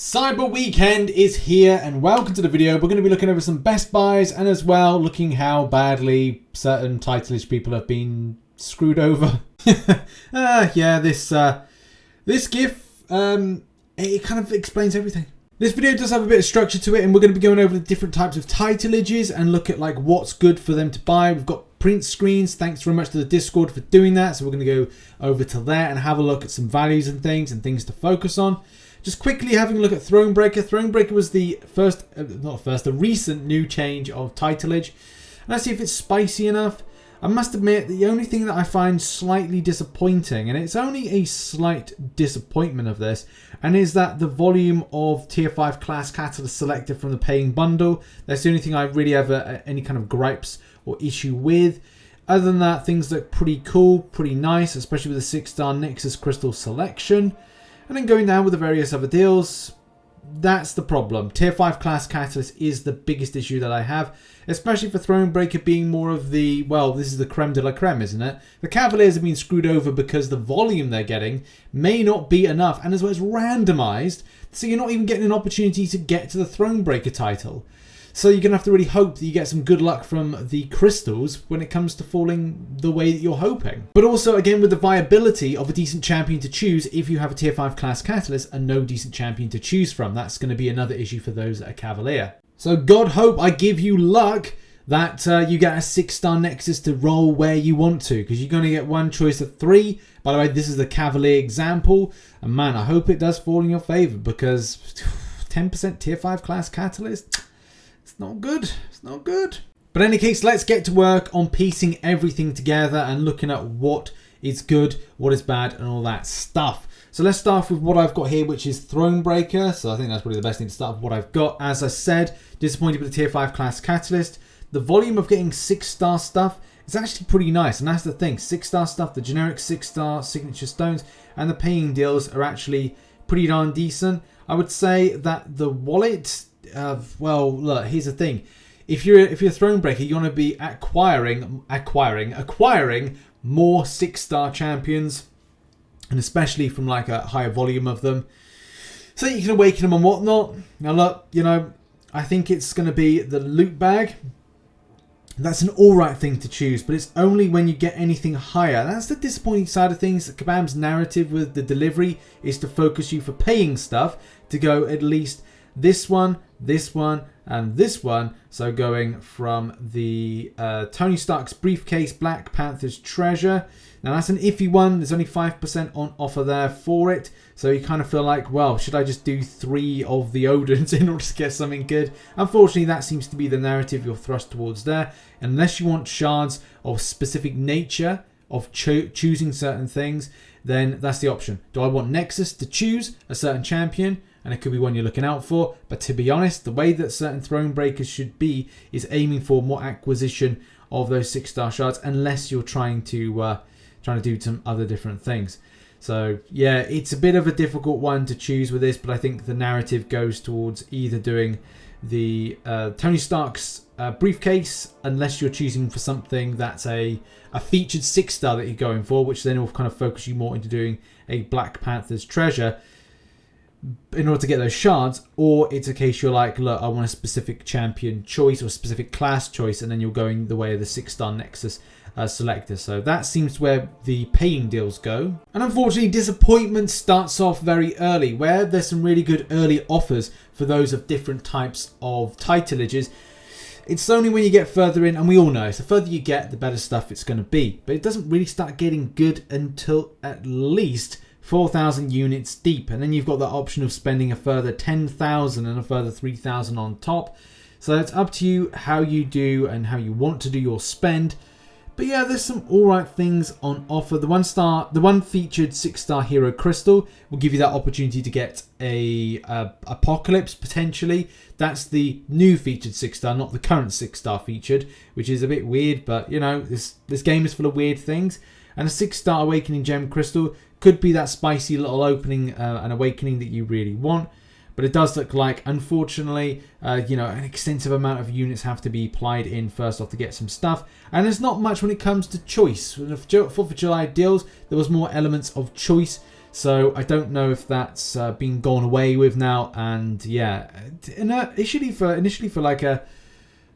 Cyber Weekend is here and welcome to the video. We're going to be looking over some best buys and as well looking how badly certain titleage people have been screwed over. Yeah, this GIF, it kind of explains everything. This video does have a bit of structure to it and we're going to be going over the different types of titleages and look at like what's good for them to buy. We've got print screens. Thanks very much to the Discord for doing that. So we're going to go over to there and have a look at some values and things to focus on. Just quickly having a look at Thronebreaker. Thronebreaker was the the recent new change of titleage. Let's see if it's spicy enough. I must admit, the only thing that I find slightly disappointing, and it's only a slight disappointment of this, and is that the volume of tier 5 class catalyst selected from the paying bundle. That's the only thing I really have any kind of gripes or issue with. Other than that, things look pretty cool, pretty nice, especially with the 6-star Nexus Crystal selection. And then going down with the various other deals, that's the problem. Tier 5 class catalyst is the biggest issue that I have, especially for Thronebreaker being more of the, well, this is the creme de la creme, isn't it? The Cavaliers have been screwed over because the volume they're getting may not be enough, and as well as randomized, so you're not even getting an opportunity to get to the Thronebreaker title. So you're going to have to really hope that you get some good luck from the crystals when it comes to falling the way that you're hoping. But also, again, with the viability of a decent champion to choose if you have a tier 5 class catalyst and no decent champion to choose from. That's going to be another issue for those that are Cavalier. So God hope I give you luck that you get a 6-star Nexus to roll where you want to, because you're going to get one choice of 3. By the way, this is the Cavalier example. And man, I hope it does fall in your favor, because 10% tier 5 class catalyst... it's not good. It's not good. But in any case, let's get to work on piecing everything together and looking at what is good, what is bad, and all that stuff. So let's start with what I've got here, which is Thronebreaker. So I think that's probably the best thing to start with what I've got. As I said, disappointed with the tier 5 class catalyst. The volume of getting 6-star stuff is actually pretty nice. And that's the thing. 6-star stuff, the generic 6-star signature stones, and the paying deals are actually pretty darn decent. I would say that the wallet... well, look, here's the thing. If you're a Thronebreaker, you want to be acquiring more 6-star champions, and especially from like a higher volume of them, so you can awaken them and whatnot. Now look, you know, I think it's going to be the loot bag. That's an alright thing to choose, but it's only when you get anything higher. That's the disappointing side of things. Kabam's narrative with the delivery is to focus you for paying stuff to go at least this one, and this one. So going from the Tony Stark's briefcase, Black Panther's treasure. Now that's an iffy one. There's only 5% on offer there for it. So you kind of feel like, well, should I just do 3 of the Odins in order to get something good? Unfortunately, that seems to be the narrative you're thrust towards there. Unless you want shards of specific nature of choosing certain things, then that's the option. Do I want Nexus to choose a certain champion? And it could be one you're looking out for. But to be honest, the way that certain Thronebreakers should be is aiming for more acquisition of those 6-star shards, unless you're trying to do some other different things. So yeah, it's a bit of a difficult one to choose with this, but I think the narrative goes towards either doing the Tony Stark's briefcase, unless you're choosing for something that's a featured 6-star that you're going for, which then will kind of focus you more into doing a Black Panther's treasure in order to get those shards, or it's a case you're like, look, I want a specific champion choice or specific class choice, and then you're going the way of the 6-star Nexus selector. So that seems where the paying deals go. And unfortunately, disappointment starts off very early, where there's some really good early offers for those of different types of titleages. It's only when you get further in, and we all know, so the further you get, the better stuff it's going to be. But it doesn't really start getting good until at least 4,000 units deep, and then you've got the option of spending a further 10,000 and a further 3,000 on top. So it's up to you how you do and how you want to do your spend. But yeah, there's some alright things on offer. The one featured 6-star hero crystal will give you that opportunity to get a Apocalypse potentially. That's the new featured 6-star, not the current 6-star featured, which is a bit weird, but you know, this game is full of weird things. And a 6-star Awakening Gem Crystal could be that spicy little opening, an awakening that you really want. But it does look like, unfortunately, you know, an extensive amount of units have to be applied in first off to get some stuff. And there's not much when it comes to choice. For the 4th of July deals, there was more elements of choice. So I don't know if that's been gone away with now. And yeah, initially for like a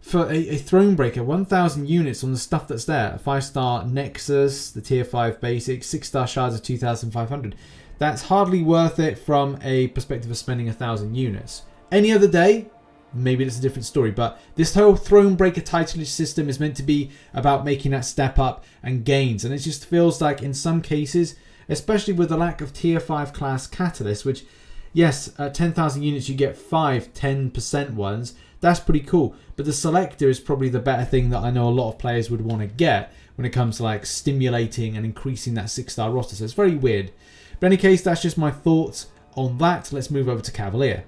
Thronebreaker, 1,000 units on the stuff that's there. A 5-star Nexus, the tier 5 basic, 6-star shards of 2,500. That's hardly worth it from a perspective of spending 1,000 units. Any other day, maybe it's a different story. But this whole Thronebreaker titleage system is meant to be about making that step up and gains. And it just feels like in some cases, especially with the lack of tier 5 class catalysts, which, yes, at 10,000 units you get 5 10% ones. That's pretty cool. But the selector is probably the better thing that I know a lot of players would want to get when it comes to like stimulating and increasing that 6-star roster. So it's very weird. But in any case, that's just my thoughts on that. Let's move over to Cavalier.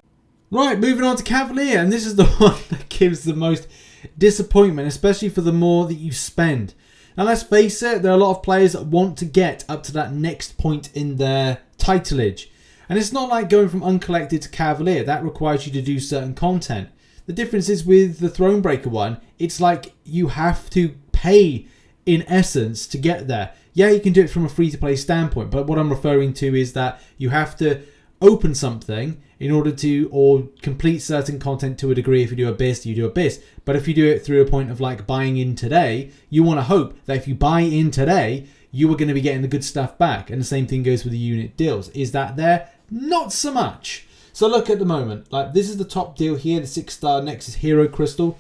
Right, moving on to Cavalier. And this is the one that gives the most disappointment, especially for the more that you spend. Now, let's face it, there are a lot of players that want to get up to that next point in their titleage. And it's not like going from Uncollected to Cavalier. That requires you to do certain content. The difference is with the Thronebreaker one, it's like you have to pay, in essence, to get there. Yeah, you can do it from a free-to-play standpoint, but what I'm referring to is that you have to open something in order to, or complete certain content to a degree. If you do Abyss, you do Abyss. But if you do it through a point of like buying in today, you want to hope that if you buy in today, you are going to be getting the good stuff back. And the same thing goes with the unit deals. Is that there? Not so much. So look at the moment, like this is the top deal here, the 6-star Nexus Hero Crystal.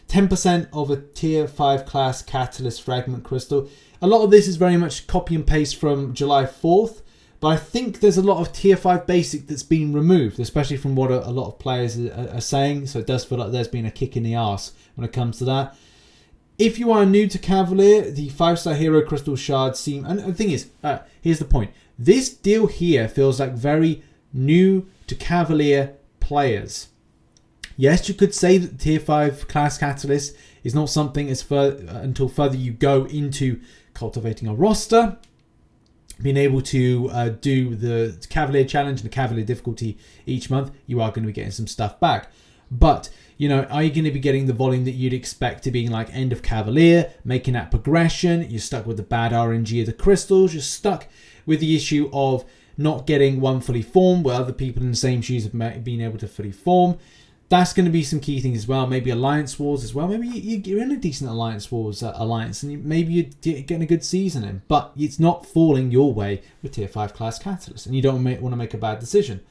10% of a tier 5 class Catalyst Fragment Crystal. A lot of this is very much copy and paste from July 4th. But I think there's a lot of tier 5 basic that's been removed, especially from what a lot of players are saying. So it does feel like there's been a kick in the arse when it comes to that. If you are new to Cavalier, the 5-star Hero Crystal Shards seem... And the thing is, here's the point. This deal here feels like very new to Cavalier players. Yes, you could say that tier 5 class Catalyst is not something until further you go into cultivating a roster. Being able to do the Cavalier challenge and the Cavalier difficulty each month, you are going to be getting some stuff back. But, you know, are you going to be getting the volume that you'd expect to being like end of Cavalier, making that progression? You're stuck with the bad RNG of the crystals. You're stuck with the issue of not getting one fully formed where other people in the same shoes have been able to fully form. That's going to be some key things as well. Maybe Alliance Wars as well. Maybe you're in a decent Alliance Wars alliance and maybe you're getting a good season in. But it's not falling your way with tier 5 class Catalyst. And you don't want to make a bad decision.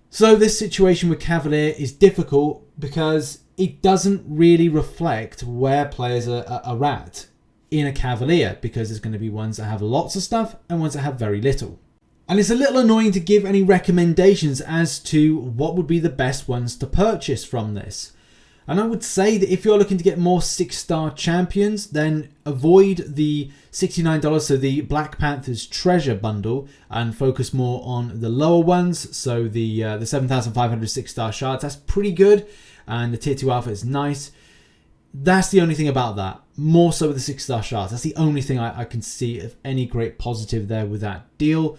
So this situation with Cavalier is difficult because it doesn't really reflect where players are at in a Cavalier. Because there's going to be ones that have lots of stuff and ones that have very little. And it's a little annoying to give any recommendations as to what would be the best ones to purchase from this. And I would say that if you're looking to get more 6-star champions, then avoid the $69, so the Black Panther's Treasure Bundle, and focus more on the lower ones. So the 7,500 6-star shards, that's pretty good. And the Tier 2 Alpha is nice. That's the only thing about that. More so with the 6-star shards. That's the only thing I can see of any great positive there with that deal.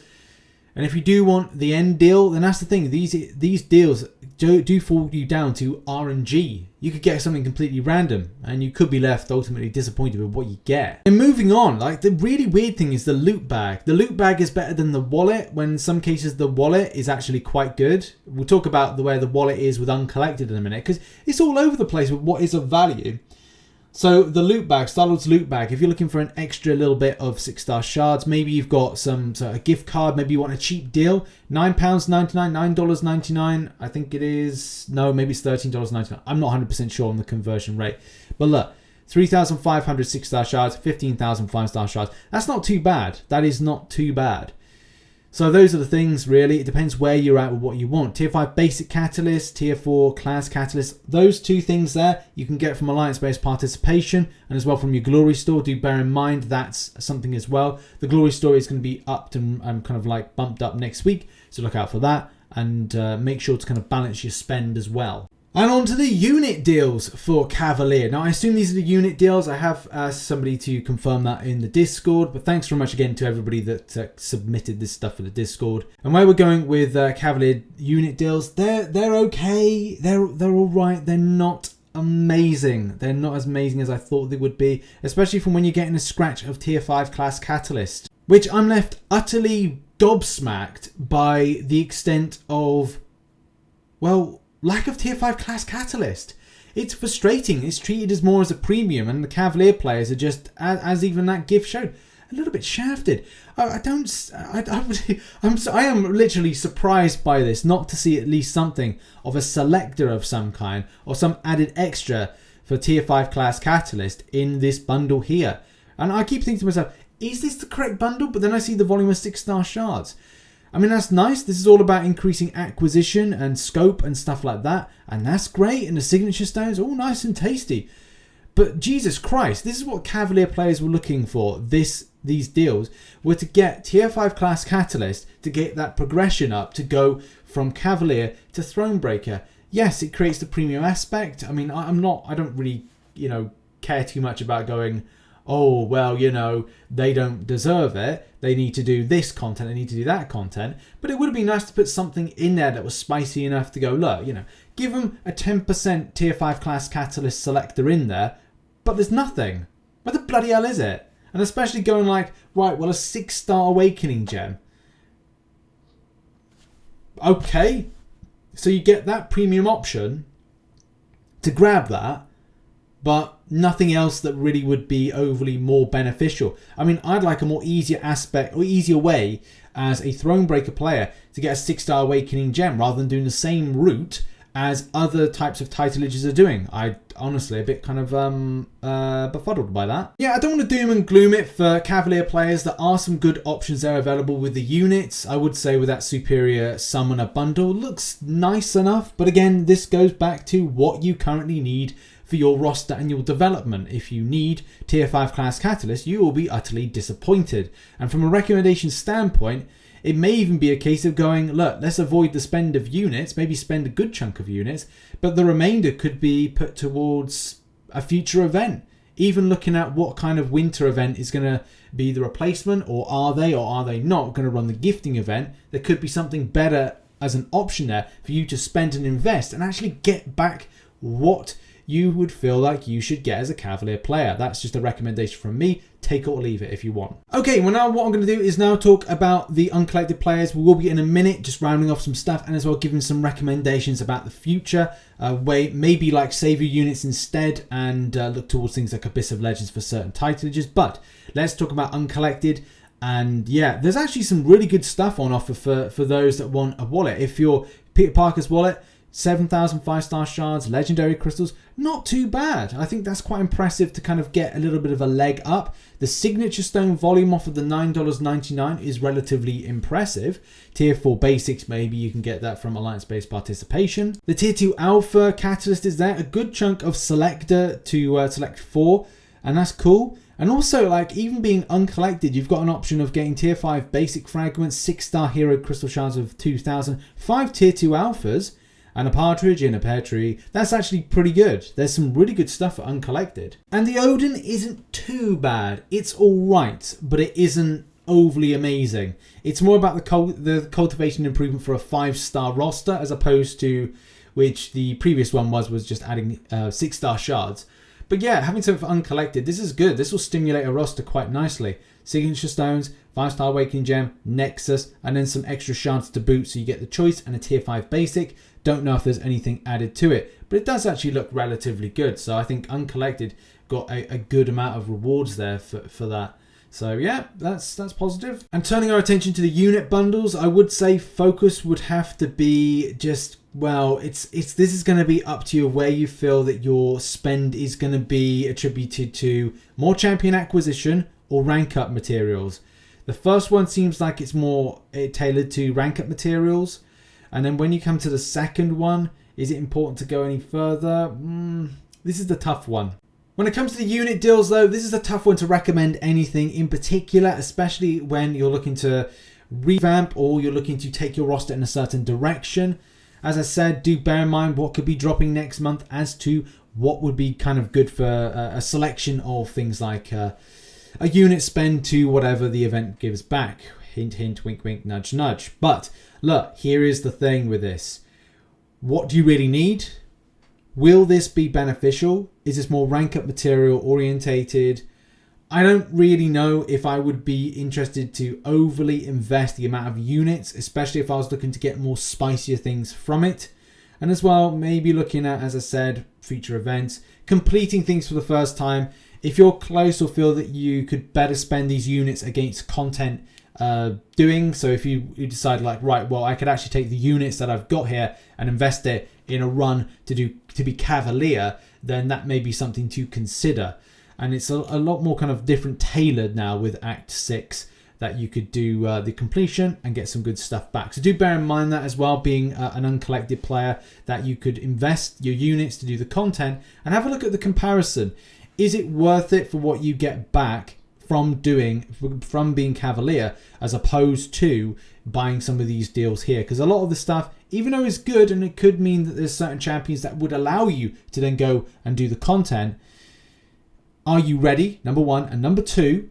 And if you do want the end deal, then that's the thing. These deals do fall you down to RNG. You could get something completely random, and you could be left ultimately disappointed with what you get. And moving on, like the really weird thing is the loot bag. The loot bag is better than the wallet, when in some cases the wallet is actually quite good. We'll talk about where the wallet is with Uncollected in a minute, because it's all over the place with what is of value. So the loot bag, Star-Lord's loot bag, if you're looking for an extra little bit of 6-star shards, maybe you've got a gift card, maybe you want a cheap deal, £9.99, $9.99, I think it is, no, maybe it's $13.99. I'm not 100% sure on the conversion rate. But look, 3,500 6-star shards, 15,000 5-star shards. That's not too bad. That is not too bad. So those are the things, really. It depends where you're at with what you want. Tier 5 basic catalyst, Tier 4 class catalyst. Those two things there you can get from alliance-based participation and as well from your Glory store. Do bear in mind that's something as well. The Glory store is going to be upped and kind of like bumped up next week. So look out for that and make sure to kind of balance your spend as well. And on to the unit deals for Cavalier. Now, I assume these are the unit deals. I have asked somebody to confirm that in the Discord. But thanks very much again to everybody that submitted this stuff for the Discord. And where we're going with Cavalier unit deals, they're okay. They're all right. They're not amazing. They're not as amazing as I thought they would be. Especially from when you're getting a scratch of Tier 5 class Catalyst. Which I'm left utterly gobsmacked by the extent of, well, lack of tier 5 class catalyst. It's frustrating. It's treated as more as a premium, and the Cavalier players are just, as even that GIF showed, a little bit shafted. I am literally surprised by this, not to see at least something of a selector of some kind or some added extra for tier 5 class catalyst in this bundle here. And I keep thinking to myself, is this the correct bundle? But then I see the volume of 6-star shards. I mean, that's nice. This is all about increasing acquisition and scope and stuff like that. And that's great. And the signature stones, all nice and tasty. But Jesus Christ, this is what Cavalier players were looking for. These deals were to get tier 5 class catalyst, to get that progression up, to go from Cavalier to Thronebreaker. Yes, it creates the premium aspect. I mean, I don't really, care too much about going, oh, well, they don't deserve it. They need to do this content. They need to do that content. But it would have been nice to put something in there that was spicy enough to go, look, give them a 10% tier 5 class catalyst selector in there. But there's nothing. What the bloody hell is it? And especially going like, right, well, a 6-star awakening gem. Okay. So you get that premium option to grab that, but nothing else that really would be overly more beneficial. I mean, I'd like a more easier aspect or easier way as a Thronebreaker player to get a 6-star awakening gem rather than doing the same route as other types of titulages are doing. I honestly a bit kind of befuddled by that. Yeah, I don't want to doom and gloom it for Cavalier players. There are some good options there available with the units. I would say with that superior summoner bundle, looks nice enough. But again, this goes back to what you currently need for your roster and your development. If you need tier 5 class catalyst, you will be utterly disappointed. And from a recommendation standpoint, it may even be a case of going, look, let's avoid the spend of units, maybe spend a good chunk of units, but the remainder could be put towards a future event. Even looking at what kind of winter event is going to be the replacement, or are they not going to run the gifting event? There could be something better as an option there for you to spend and invest and actually get back what you would feel like you should get as a Cavalier player. That's just a recommendation from me. Take it or leave it if you want. Okay, well now what I'm going to do is now talk about the Uncollected players. We will be in a minute just rounding off some stuff and as well giving some recommendations about the future. Maybe like save your units instead and look towards things like Abyss of Legends for certain titulages. But let's talk about Uncollected. And yeah, there's actually some really good stuff on offer for those that want a wallet. If you're Peter Parker's wallet, 7,000 5-star shards, legendary crystals, not too bad. I think that's quite impressive to kind of get a little bit of a leg up. The signature stone volume off of the $9.99 is relatively impressive. Tier 4 basics, maybe you can get that from alliance-based participation. The tier 2 alpha catalyst is there, a good chunk of selector to select 4, and that's cool. And also, like, even being uncollected, you've got an option of getting tier 5 basic fragments, 6-star hero crystal shards of 2,000, 5 tier 2 alphas, and a partridge in a pear tree. That's actually pretty good. There's some really good stuff for Uncollected. And the Odin isn't too bad. It's alright, but it isn't overly amazing. It's more about the cultivation improvement for a 5-star roster as opposed to which the previous one was just adding 6-star shards. But yeah, having something for Uncollected, this is good. This will stimulate a roster quite nicely. Signature stones, 5-star awakening gem, nexus, and then some extra shards to boot so you get the choice and a tier 5 basic. Don't know if there's anything added to it, but it does actually look relatively good. So I think Uncollected got a good amount of rewards there for that. So yeah, that's positive. And turning our attention to the unit bundles, I would say focus would have to be just, well, this is going to be up to you where you feel that your spend is going to be attributed to more champion acquisition or rank up materials. The first one seems like it's more tailored to rank up materials. And then when you come to the second one, is it important to go any further? This is the tough one. When it comes to the unit deals though, this is a tough one to recommend anything in particular, especially when you're looking to revamp or you're looking to take your roster in a certain direction. As I said, do bear in mind what could be dropping next month as to what would be kind of good for a selection of things like a unit spend to whatever the event gives back. Hint, hint, wink, wink, nudge, nudge. But look, here is the thing with this. What do you really need? Will this be beneficial? Is this more rank up material orientated? I don't really know if I would be interested to overly invest the amount of units, especially if I was looking to get more spicier things from it. And as well, maybe looking at, as I said, future events, completing things for the first time. If you're close or feel that you could better spend these units against content doing, so if you decide like, right, well, I could actually take the units that I've got here and invest it in a run to be Cavalier, then that may be something to consider. And it's a lot more kind of different tailored now with Act 6, that you could do the completion and get some good stuff back. So do bear in mind that as well, being an Uncollected player, that you could invest your units to do the content and have a look at the comparison. Is it worth it for what you get back from being Cavalier, as opposed to buying some of these deals here? Because a lot of the stuff, even though it's good and it could mean that there's certain champions that would allow you to then go and do the content, are you ready? Number one. And number two,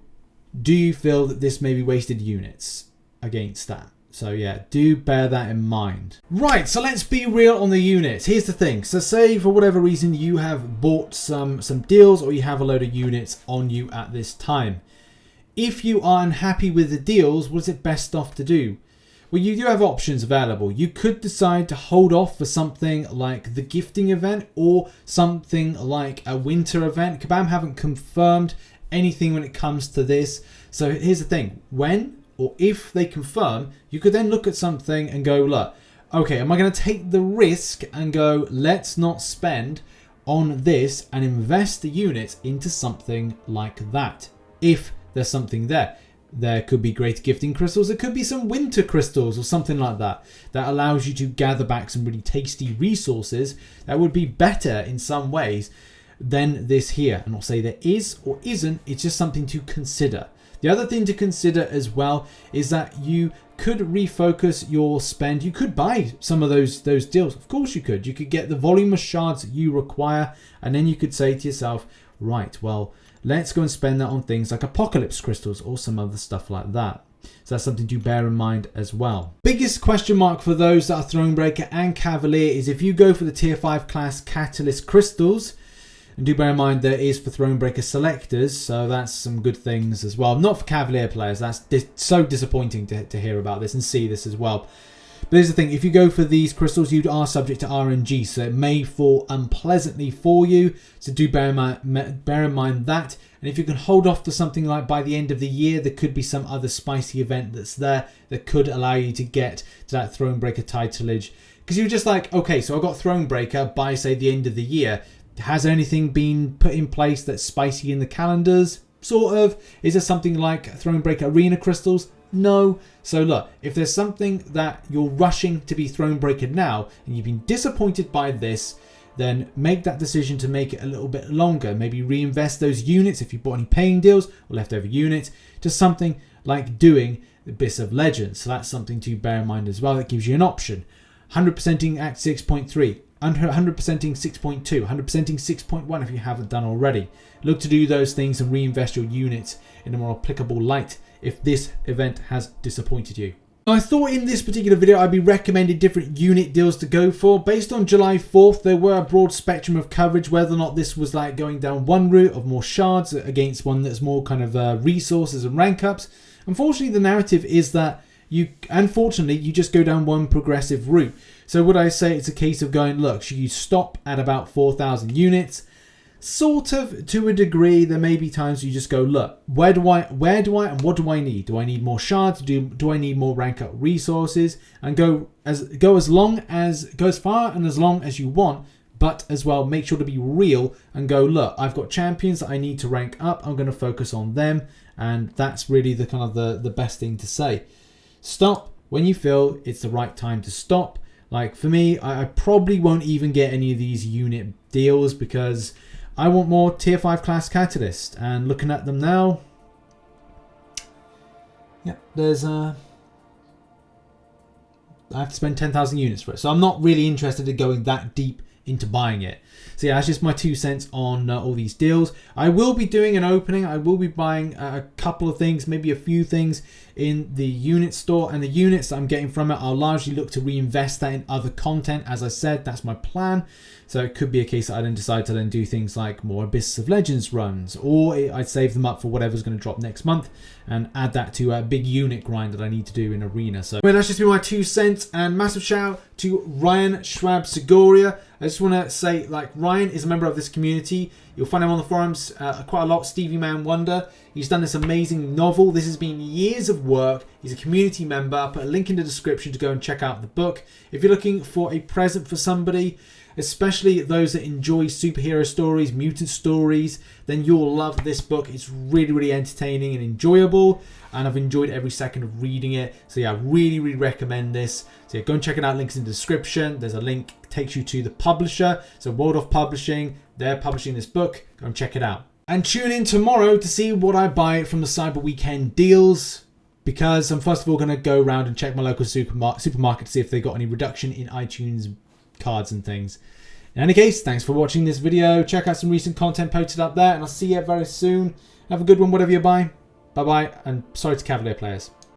do you feel that this may be wasted units against that? So yeah, do bear that in mind. Right, so let's be real on the units. Here's the thing. So say for whatever reason you have bought some deals, or you have a load of units on you at this time. If you are unhappy with the deals, what is it best off to do? Well, you do have options available. You could decide to hold off for something like the gifting event or something like a winter event. Kabam haven't confirmed anything when it comes to this. So here's the thing. When or if they confirm, you could then look at something and go, look, okay, am I going to take the risk and go, let's not spend on this and invest the units into something like that? If there's something there. There could be great gifting crystals. There could be some winter crystals or something like that that allows you to gather back some really tasty resources that would be better in some ways than this here. I'm not saying there is or isn't. It's just something to consider. The other thing to consider as well is that you could refocus your spend. You could buy some of those deals. Of course you could. You could get the volume of shards that you require, and then you could say to yourself, right, well, let's go and spend that on things like Apocalypse crystals or some other stuff like that. So that's something to bear in mind as well. Biggest question mark for those that are Thronebreaker and Cavalier is if you go for the tier 5 class Catalyst crystals. And do bear in mind there is for Thronebreaker selectors, so that's some good things as well. Not for Cavalier players. That's so disappointing to hear about this and see this as well. But here's the thing, if you go for these crystals, you are subject to RNG, so it may fall unpleasantly for you. So do bear in mind that. And if you can hold off to something like by the end of the year, there could be some other spicy event that's there that could allow you to get to that Thronebreaker titleage. Because you're just like, okay, so I got Thronebreaker by, say, the end of the year. Has anything been put in place that's spicy in the calendars? Sort of. Is there something like Thronebreaker Arena crystals? No. So look, if there's something that you're rushing to be Thronebreaker now and you've been disappointed by this, then make that decision to make it a little bit longer. Maybe reinvest those units if you bought any paying deals or leftover units to something like doing the Abyss of Legends. So that's something to bear in mind as well. That gives you an option. 100%ing Act 6.3. 100%ing 6.2, 100%ing 6.1 if you haven't done already. Look to do those things and reinvest your units in a more applicable light if this event has disappointed you. I thought in this particular video I'd be recommending different unit deals to go for. Based on July 4th, there were a broad spectrum of coverage, whether or not this was like going down one route of more shards against one that's more kind of resources and rank ups. Unfortunately, the narrative is that you just go down one progressive route. So would I say it's a case of going, look, should you stop at about 4,000 units? Sort of, to a degree. There may be times you just go, look, where do I and what do I need? Do I need more shards? Do I need more rank up resources? And go as far and as long as you want, but as well make sure to be real and go, look, I've got champions that I need to rank up. I'm going to focus on them, and that's really the kind of the best thing to say. Stop when you feel it's the right time to stop. Like for me, I probably won't even get any of these unit deals because I want more tier 5 class Catalyst. And looking at them now, yeah, there's I have to spend 10,000 units for it. So I'm not really interested in going that deep into buying it. So yeah, that's just my 2 cents on all these deals. I will be doing an opening. I will be buying a couple of things, maybe a few things in the unit store, and the units that I'm getting from it, I'll largely look to reinvest that in other content. As I said, that's my plan. So it could be a case that I then decide to then do things like more Abyss of Legends runs, or I'd save them up for whatever's going to drop next month and add that to a big unit grind that I need to do in Arena. So well, that's just been my 2 cents, and massive shout out to Ryan Schwab Segoria. I just want to say, like, Ryan is a member of this community. You'll find him on the forums quite a lot. Stevie Man Wonder. He's done this amazing novel. This has been years of work. He's a community member. I'll put a link in the description to go and check out the book. If you're looking for a present for somebody, especially those that enjoy superhero stories, mutant stories, then you'll love this book. It's really, really entertaining and enjoyable, and I've enjoyed every second of reading it. So yeah, I really, really recommend this. So yeah, go and check it out. Links in the description. There's a link takes you to the publisher. So World of Publishing, they're publishing this book. Go and check it out. And tune in tomorrow to see what I buy from the Cyber Weekend Deals, because I'm first of all going to go around and check my local supermarket to see if they got any reduction in iTunes cards and things. In any case, thanks for watching this video. Check out some recent content posted up there, and I'll see you very soon. Have a good one, whatever you buy. Bye bye, and sorry to Cavalier players.